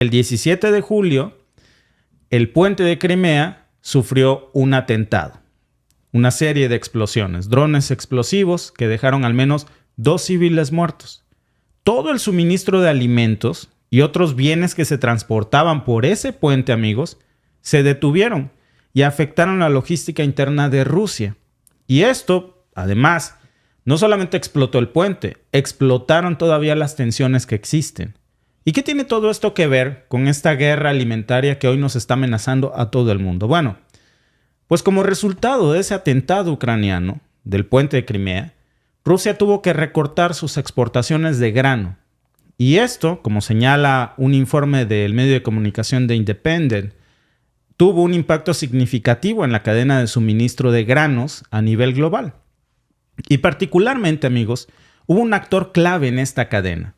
El 17 de julio, el puente de Crimea sufrió un atentado. Una serie de explosiones, drones explosivos que dejaron al menos 2 civiles muertos. Todo el suministro de alimentos y otros bienes que se transportaban por ese puente, amigos, se detuvieron y afectaron la logística interna de Rusia. Y esto, además, no solamente explotó el puente, explotaron todavía las tensiones que existen. ¿Y qué tiene todo esto que ver con esta guerra alimentaria que hoy nos está amenazando a todo el mundo? Bueno, pues como resultado de ese atentado ucraniano del puente de Crimea, Rusia tuvo que recortar sus exportaciones de grano. Y esto, como señala un informe del medio de comunicación The Independent, tuvo un impacto significativo en la cadena de suministro de granos a nivel global. Y particularmente, amigos, hubo un actor clave en esta cadena: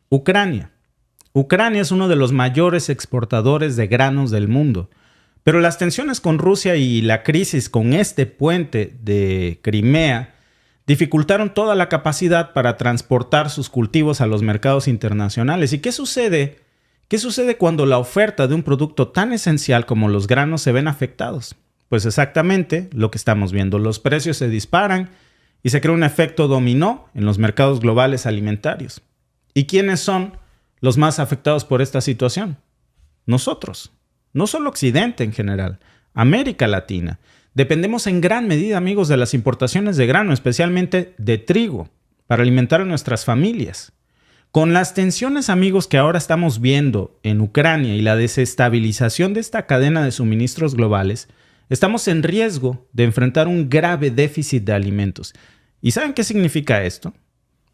Ucrania. Ucrania es uno de los mayores exportadores de granos del mundo. Pero las tensiones con Rusia y la crisis con este puente de Crimea dificultaron toda la capacidad para transportar sus cultivos a los mercados internacionales. ¿Y qué sucede? ¿Qué sucede cuando la oferta de un producto tan esencial como los granos se ven afectados? Pues exactamente lo que estamos viendo. Los precios se disparan y se crea un efecto dominó en los mercados globales alimentarios. ¿Y quiénes son los más afectados por esta situación? Nosotros. No solo Occidente en general, América Latina. Dependemos en gran medida, amigos, de las importaciones de grano, especialmente de trigo, para alimentar a nuestras familias. Con las tensiones, amigos, que ahora estamos viendo en Ucrania y la desestabilización de esta cadena de suministros globales, estamos en riesgo de enfrentar un grave déficit de alimentos. ¿Y saben qué significa esto?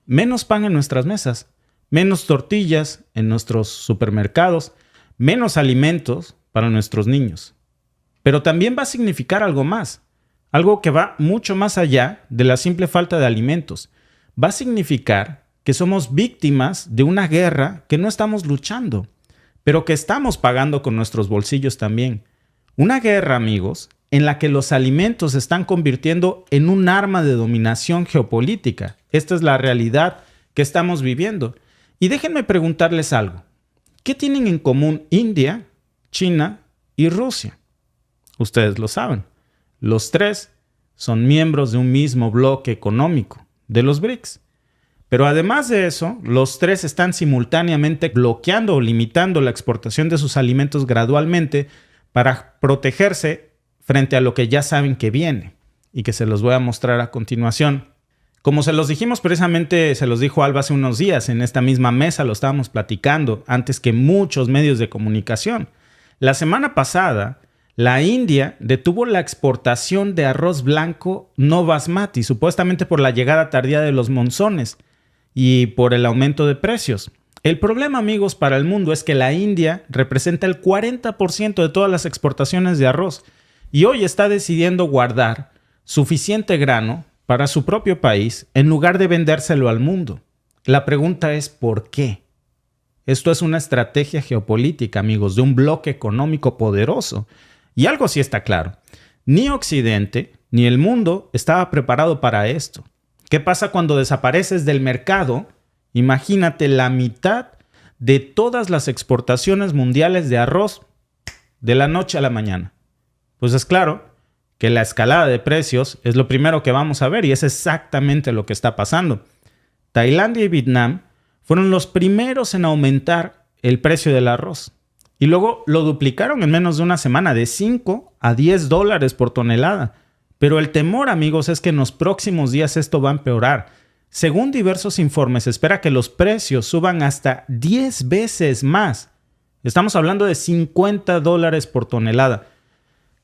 Menos pan en nuestras mesas, menos tortillas en nuestros supermercados, menos alimentos para nuestros niños. Pero también va a significar algo más, algo que va mucho más allá de la simple falta de alimentos. Va a significar que somos víctimas de una guerra que no estamos luchando, pero que estamos pagando con nuestros bolsillos también. Una guerra, amigos, en la que los alimentos se están convirtiendo en un arma de dominación geopolítica. Esta es la realidad que estamos viviendo. Y déjenme preguntarles algo. ¿Qué tienen en común India, China y Rusia? Ustedes lo saben. Los tres son miembros de un mismo bloque económico, de los BRICS. Pero además de eso, los tres están simultáneamente bloqueando o limitando la exportación de sus alimentos gradualmente para protegerse frente a lo que ya saben que viene y que se los voy a mostrar a continuación. Como se los dijimos precisamente, se los dijo Alba hace unos días, en esta misma mesa lo estábamos platicando antes que muchos medios de comunicación. La semana pasada, la India detuvo la exportación de arroz blanco no basmati, supuestamente por la llegada tardía de los monzones y por el aumento de precios. El problema, amigos, para el mundo es que la India representa el 40% de todas las exportaciones de arroz y hoy está decidiendo guardar suficiente grano para su propio país en lugar de vendérselo al mundo. La pregunta es ¿por qué? Esto es una estrategia geopolítica, amigos, de un bloque económico poderoso. Y algo sí está claro. Ni Occidente ni el mundo estaba preparado para esto. ¿Qué pasa cuando desapareces del mercado? Imagínate la mitad de todas las exportaciones mundiales de arroz de la noche a la mañana. Pues es claro que la escalada de precios es lo primero que vamos a ver y es exactamente lo que está pasando. Tailandia y Vietnam fueron los primeros en aumentar el precio del arroz y luego lo duplicaron en menos de una semana, de 5 a 10 dólares por tonelada. Pero el temor, amigos, es que en los próximos días esto va a empeorar. Según diversos informes, se espera que los precios suban hasta 10 veces más. Estamos hablando de 50 dólares por tonelada.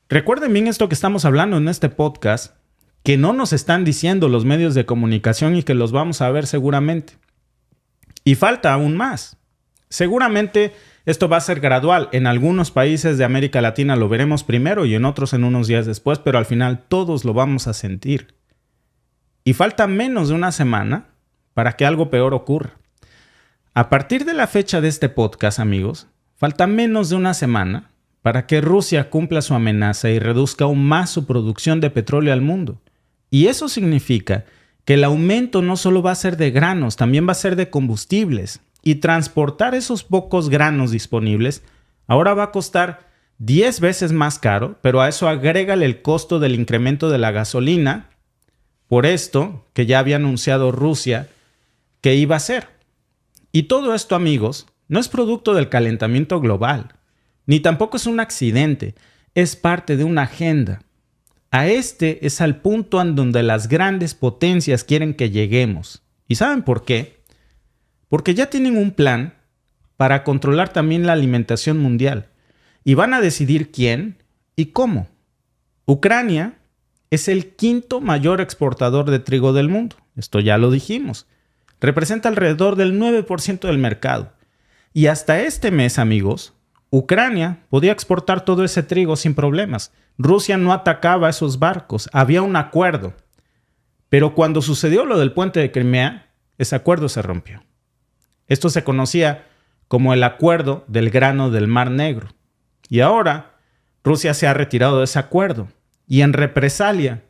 Recuerden bien esto que estamos hablando en este podcast, que no nos están diciendo los medios de comunicación y que los vamos a ver seguramente. Y falta aún más. Seguramente esto va a ser gradual. En algunos países de América Latina lo veremos primero y en otros en unos días después, pero al final todos lo vamos a sentir. Y falta menos de una semana para que algo peor ocurra. A partir de la fecha de este podcast, amigos, falta menos de una semana para que Rusia cumpla su amenaza y reduzca aún más su producción de petróleo al mundo. Y eso significa que el aumento no solo va a ser de granos, también va a ser de combustibles. Y transportar esos pocos granos disponibles ahora va a costar 10 veces más caro, pero a eso agrégale el costo del incremento de la gasolina por esto que ya había anunciado Rusia que iba a hacer. Y todo esto, amigos, no es producto del calentamiento global, ni tampoco es un accidente, es parte de una agenda. Este es al punto en donde las grandes potencias quieren que lleguemos. ¿Y saben por qué? Porque ya tienen un plan para controlar también la alimentación mundial. Y van a decidir quién y cómo. Ucrania es el quinto mayor exportador de trigo del mundo. Esto ya lo dijimos. Representa alrededor del 9% del mercado. Y hasta este mes, amigos, Ucrania podía exportar todo ese trigo sin problemas. Rusia no atacaba esos barcos. Había un acuerdo. Pero cuando sucedió lo del puente de Crimea, ese acuerdo se rompió. Esto se conocía como el Acuerdo del Grano del Mar Negro. Y ahora Rusia se ha retirado de ese acuerdo. Y en represalia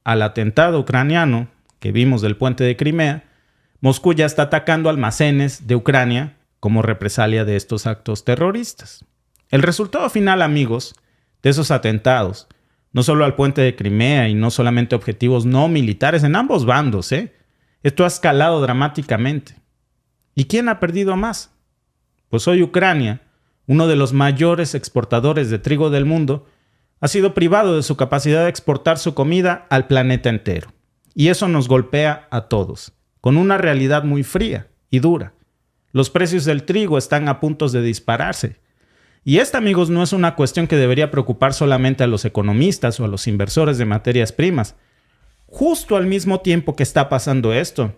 al atentado ucraniano que vimos del puente de Crimea, Moscú ya está atacando almacenes de Ucrania como represalia de estos actos terroristas. El resultado final, amigos, de esos atentados, no solo al puente de Crimea y no solamente objetivos no militares en ambos bandos, esto ha escalado dramáticamente. ¿Y quién ha perdido más? Pues hoy Ucrania, uno de los mayores exportadores de trigo del mundo, ha sido privado de su capacidad de exportar su comida al planeta entero. Y eso nos golpea a todos, con una realidad muy fría y dura. Los precios del trigo están a punto de dispararse. Y esta, amigos, no es una cuestión que debería preocupar solamente a los economistas o a los inversores de materias primas. Justo al mismo tiempo que está pasando esto,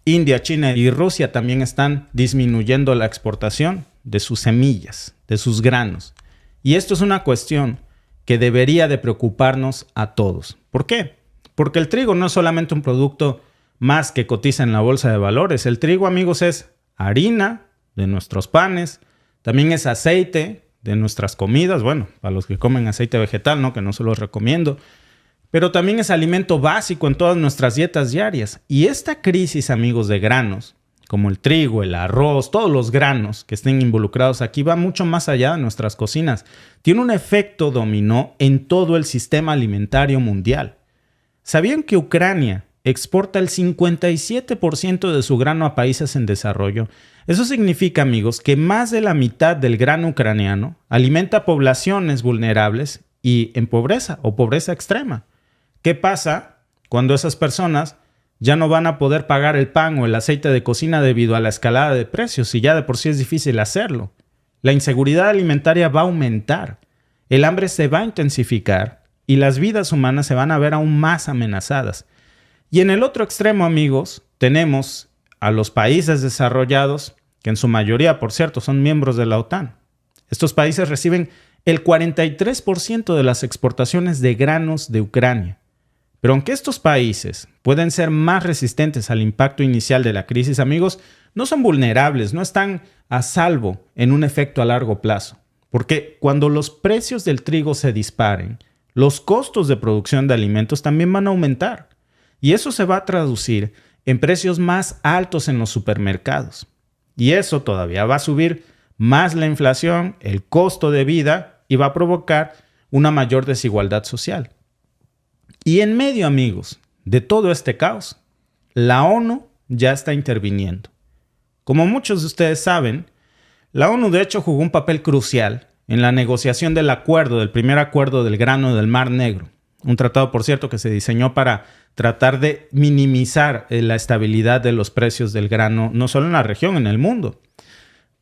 India, China y Rusia también están disminuyendo la exportación de sus semillas, de sus granos. Y esto es una cuestión que debería de preocuparnos a todos. ¿Por qué? Porque el trigo no es solamente un producto más que cotiza en la bolsa de valores. El trigo, amigos, es harina de nuestros panes, también es aceite de nuestras comidas, bueno, para los que comen aceite vegetal, ¿no? Que no se los recomiendo, pero también es alimento básico en todas nuestras dietas diarias. Y esta crisis, amigos, de granos, como el trigo, el arroz, todos los granos que estén involucrados aquí, va mucho más allá de nuestras cocinas. Tiene un efecto dominó en todo el sistema alimentario mundial. ¿Sabían que Ucrania exporta el 57% de su grano a países en desarrollo? Eso significa, amigos, que más de la mitad del grano ucraniano alimenta a poblaciones vulnerables y en pobreza o pobreza extrema. ¿Qué pasa cuando esas personas ya no van a poder pagar el pan o el aceite de cocina debido a la escalada de precios y ya de por sí es difícil hacerlo? La inseguridad alimentaria va a aumentar, el hambre se va a intensificar y las vidas humanas se van a ver aún más amenazadas. Y en el otro extremo, amigos, tenemos a los países desarrollados, que en su mayoría, por cierto, son miembros de la OTAN. Estos países reciben el 43% de las exportaciones de granos de Ucrania. Pero aunque estos países pueden ser más resistentes al impacto inicial de la crisis, amigos, no son vulnerables, no están a salvo en un efecto a largo plazo. Porque cuando los precios del trigo se disparen, los costos de producción de alimentos también van a aumentar. Y eso se va a traducir en precios más altos en los supermercados. Y eso todavía va a subir más la inflación, el costo de vida y va a provocar una mayor desigualdad social. Y en medio, amigos, de todo este caos, la ONU ya está interviniendo. Como muchos de ustedes saben, la ONU de hecho jugó un papel crucial en la negociación del primer acuerdo del grano del Mar Negro. Un tratado, por cierto, que se diseñó para tratar de minimizar la estabilidad de los precios del grano, no solo en la región, en el mundo.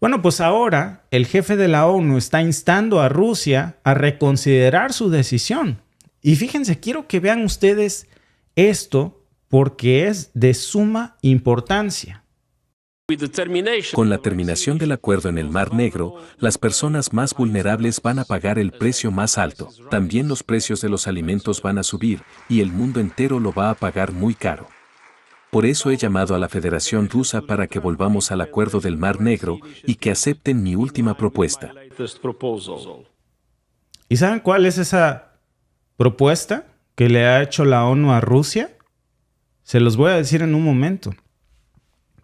Bueno, pues ahora el jefe de la ONU está instando a Rusia a reconsiderar su decisión. Y fíjense, quiero que vean ustedes esto porque es de suma importancia. Con la terminación del acuerdo en el Mar Negro, las personas más vulnerables van a pagar el precio más alto. También los precios de los alimentos van a subir y el mundo entero lo va a pagar muy caro. Por eso he llamado a la Federación Rusa para que volvamos al acuerdo del Mar Negro y que acepten mi última propuesta. ¿Y saben cuál es esa propuesta que le ha hecho la ONU a Rusia? Se los voy a decir en un momento.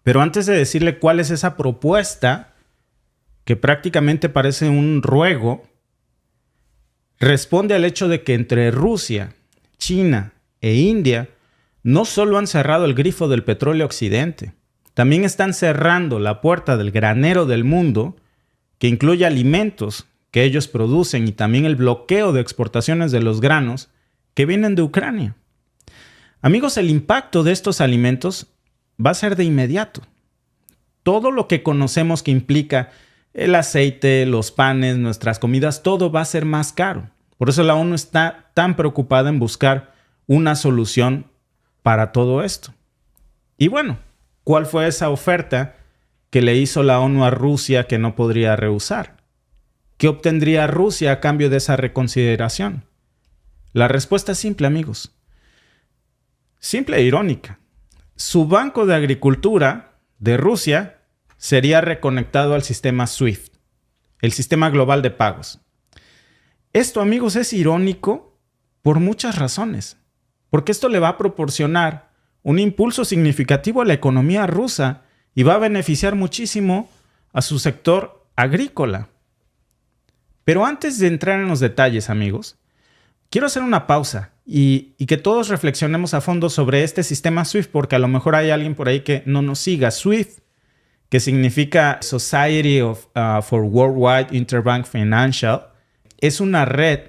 Pero antes de decirle cuál es esa propuesta, que prácticamente parece un ruego, responde al hecho de que entre Rusia, China e India no solo han cerrado el grifo del petróleo occidente, también están cerrando la puerta del granero del mundo, que incluye alimentos que ellos producen y también el bloqueo de exportaciones de los granos que vienen de Ucrania. Amigos, el impacto de estos alimentos va a ser de inmediato. Todo lo que conocemos que implica el aceite, los panes, nuestras comidas, todo va a ser más caro. Por eso la ONU está tan preocupada en buscar una solución para todo esto. Y bueno, ¿cuál fue esa oferta que le hizo la ONU a Rusia que no podría rehusar? ¿Qué obtendría Rusia a cambio de esa reconsideración? La respuesta es simple, amigos. Simple e irónica. Su banco de agricultura de Rusia sería reconectado al sistema SWIFT, el sistema global de pagos. Esto, amigos, es irónico por muchas razones, porque esto le va a proporcionar un impulso significativo a la economía rusa y va a beneficiar muchísimo a su sector agrícola. Pero antes de entrar en los detalles, amigos, quiero hacer una pausa y que todos reflexionemos a fondo sobre este sistema SWIFT, porque a lo mejor hay alguien por ahí que no nos siga. SWIFT, que significa Society for Worldwide Interbank Financial, es una red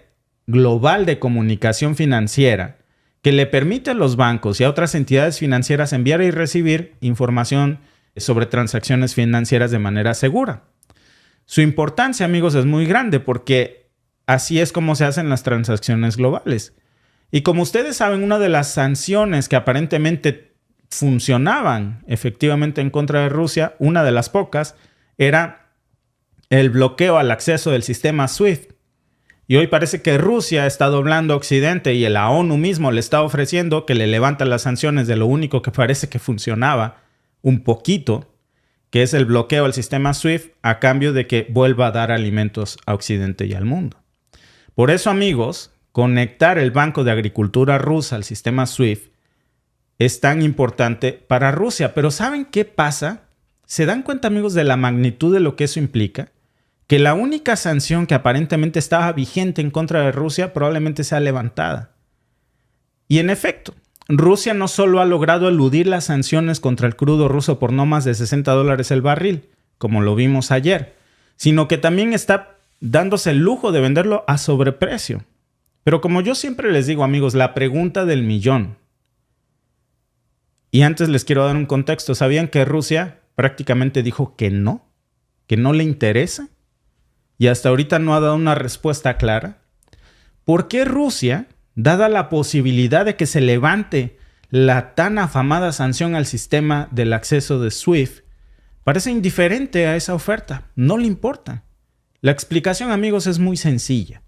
global de comunicación financiera que le permite a los bancos y a otras entidades financieras enviar y recibir información sobre transacciones financieras de manera segura. Su importancia, amigos, es muy grande porque así es como se hacen las transacciones globales. Y como ustedes saben, una de las sanciones que aparentemente funcionaban efectivamente en contra de Rusia, una de las pocas, era el bloqueo al acceso del sistema SWIFT. Y hoy parece que Rusia está doblando a Occidente y la ONU mismo le está ofreciendo que le levanta las sanciones de lo único que parece que funcionaba un poquito, que es el bloqueo al sistema SWIFT a cambio de que vuelva a dar alimentos a Occidente y al mundo. Por eso, amigos, conectar el Banco de Agricultura rusa al sistema SWIFT es tan importante para Rusia. Pero ¿saben qué pasa? ¿Se dan cuenta, amigos, de la magnitud de lo que eso implica? Que la única sanción que aparentemente estaba vigente en contra de Rusia probablemente sea levantada. Y en efecto, Rusia no solo ha logrado eludir las sanciones contra el crudo ruso por no más de $60 el barril, como lo vimos ayer, sino que también está dándose el lujo de venderlo a sobreprecio. Pero como yo siempre les digo, amigos, la pregunta del millón. Y antes les quiero dar un contexto. ¿Sabían que Rusia prácticamente dijo que no le interesa? Y hasta ahorita no ha dado una respuesta clara. ¿Por qué Rusia, dada la posibilidad de que se levante la tan afamada sanción al sistema del acceso de SWIFT, parece indiferente a esa oferta? No le importa. La explicación, amigos, es muy sencilla.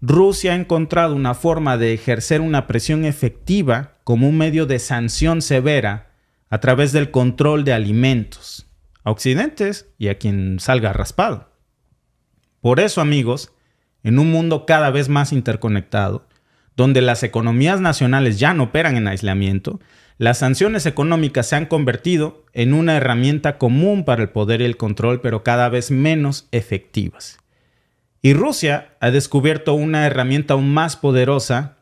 Rusia ha encontrado una forma de ejercer una presión efectiva como un medio de sanción severa a través del control de alimentos a Occidente y a quien salga raspado. Por eso, amigos, en un mundo cada vez más interconectado, donde las economías nacionales ya no operan en aislamiento, las sanciones económicas se han convertido en una herramienta común para el poder y el control, pero cada vez menos efectivas. Y Rusia ha descubierto una herramienta aún más poderosa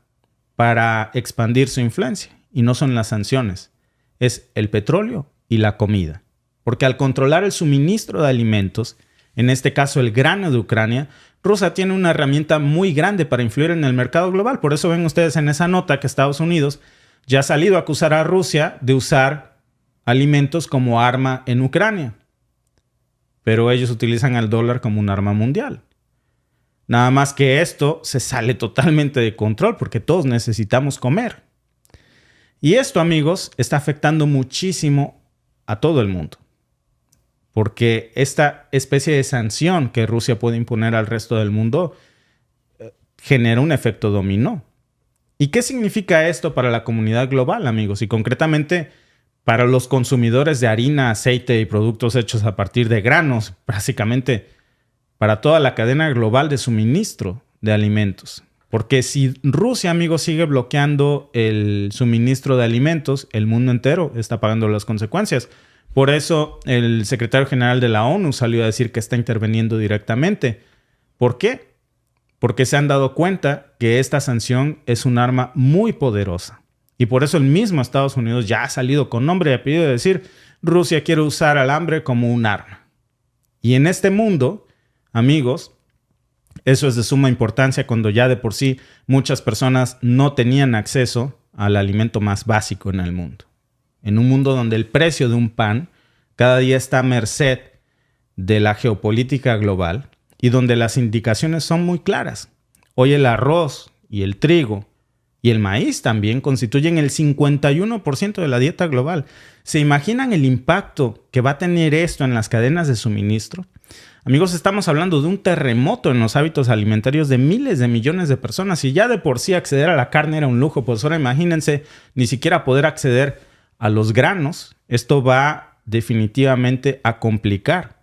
para expandir su influencia, y no son las sanciones, es el petróleo y la comida. Porque al controlar el suministro de alimentos, en este caso el grano de Ucrania, Rusia tiene una herramienta muy grande para influir en el mercado global. Por eso ven ustedes en esa nota que Estados Unidos ya ha salido a acusar a Rusia de usar alimentos como arma en Ucrania. Pero ellos utilizan el dólar como un arma mundial. Nada más que esto se sale totalmente de control porque todos necesitamos comer. Y esto, amigos, está afectando muchísimo a todo el mundo. Porque esta especie de sanción que Rusia puede imponer al resto del mundo genera un efecto dominó. ¿Y qué significa esto para la comunidad global, amigos? Y concretamente para los consumidores de harina, aceite y productos hechos a partir de granos, básicamente para toda la cadena global de suministro de alimentos. Porque si Rusia, amigos, sigue bloqueando el suministro de alimentos, el mundo entero está pagando las consecuencias. Por eso el secretario general de la ONU salió a decir que está interviniendo directamente. ¿Por qué? Porque se han dado cuenta que esta sanción es un arma muy poderosa. Y por eso el mismo Estados Unidos ya ha salido con nombre y apellido de decir: Rusia quiere usar al hambre como un arma. Y en este mundo, amigos, eso es de suma importancia cuando ya de por sí muchas personas no tenían acceso al alimento más básico en el mundo. En un mundo donde el precio de un pan cada día está a merced de la geopolítica global y donde las indicaciones son muy claras. Hoy el arroz y el trigo y el maíz también constituyen el 51% de la dieta global. ¿Se imaginan el impacto que va a tener esto en las cadenas de suministro? Amigos, estamos hablando de un terremoto en los hábitos alimentarios de miles de millones de personas. Y ya de por sí acceder a la carne era un lujo, pues ahora imagínense ni siquiera poder acceder a los granos. Esto va definitivamente a complicar